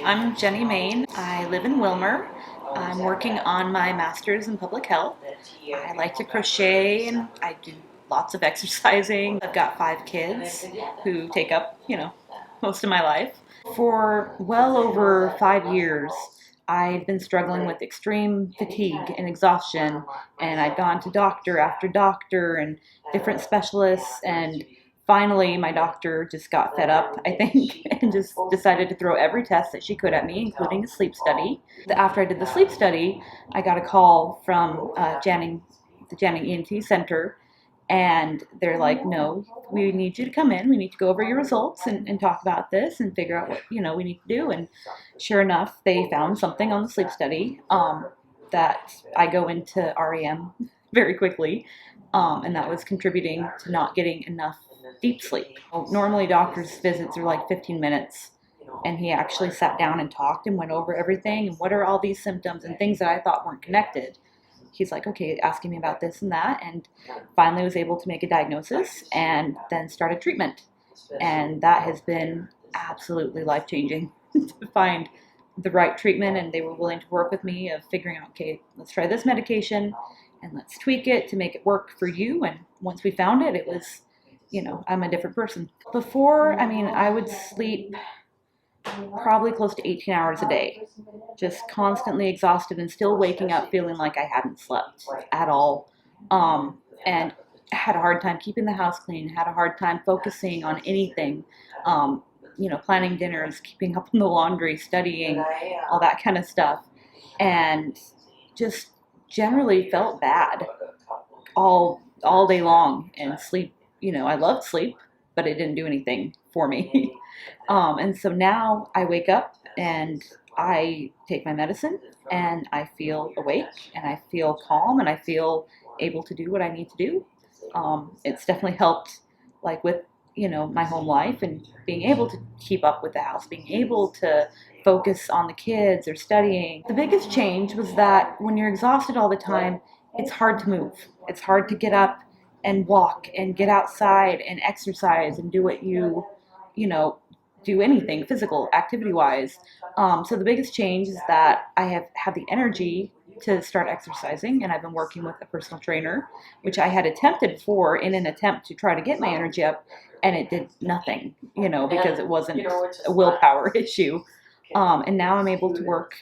I'm Jennie Main. I live in Wilmer. I'm working on my master's in public health. I like to crochet and I do lots of exercising. I've got 5 kids who take up, most of my life. For well over 5 years, I'd been struggling with extreme fatigue and exhaustion, and I'd gone to doctor after doctor and different specialists, and finally my doctor just got fed up, I think, and just decided to throw every test that she could at me, including a sleep study. After I did the sleep study, I got a call from the Jennie ENT center, and they're like, no, we need you to come in. We need to go over your results and talk about this and figure out what we need to do. And sure enough, they found something on the sleep study that I go into REM very quickly, and that was contributing to not getting enough deep sleep. Normally, doctors' visits are like 15 minutes, and he actually sat down and talked and went over everything and what are all these symptoms and things that I thought weren't connected. He's like, okay, asking me about this and that, and finally was able to make a diagnosis and then started treatment. And that has been absolutely life-changing to find the right treatment, and they were willing to work with me of figuring out, okay, let's try this medication and let's tweak it to make it work for you. And once we found it, it was, I'm a different person. Before, I would sleep probably close to 18 hours a day, just constantly exhausted and still waking up feeling like I hadn't slept at all. And had a hard time keeping the house clean, had a hard time focusing on anything, planning dinners, keeping up on the laundry, studying, all that kind of stuff. And just generally felt bad all day long. And sleep, I loved sleep, but it didn't do anything for me. And so now I wake up and I take my medicine and I feel awake and I feel calm and I feel able to do what I need to do. It's definitely helped, like with, my home life and being able to keep up with the house, being able to focus on the kids or studying. The biggest change was that when you're exhausted all the time, it's hard to move. It's hard to get up and walk and get outside and exercise and do what do anything physical activity wise. So the biggest change is that I have had the energy to start exercising, and I've been working with a personal trainer, which I had attempted for in an attempt to try to get my energy up, and it did nothing, because it wasn't a willpower issue. And now I'm able to work,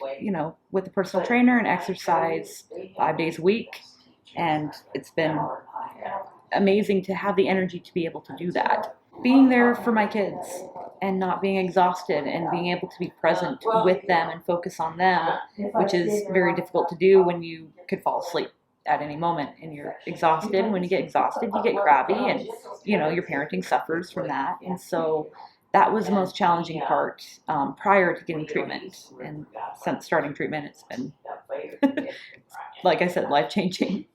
with a personal trainer and exercise 5 days a week, and it's been amazing to have the energy to be able to do that. Being there for my kids and not being exhausted and being able to be present with them and focus on them, which is very difficult to do when you could fall asleep at any moment and you're exhausted. When you get exhausted, you get crabby, and your parenting suffers from that. And so that was the most challenging part prior to getting treatment. And since starting treatment, it's been, like I said, life-changing.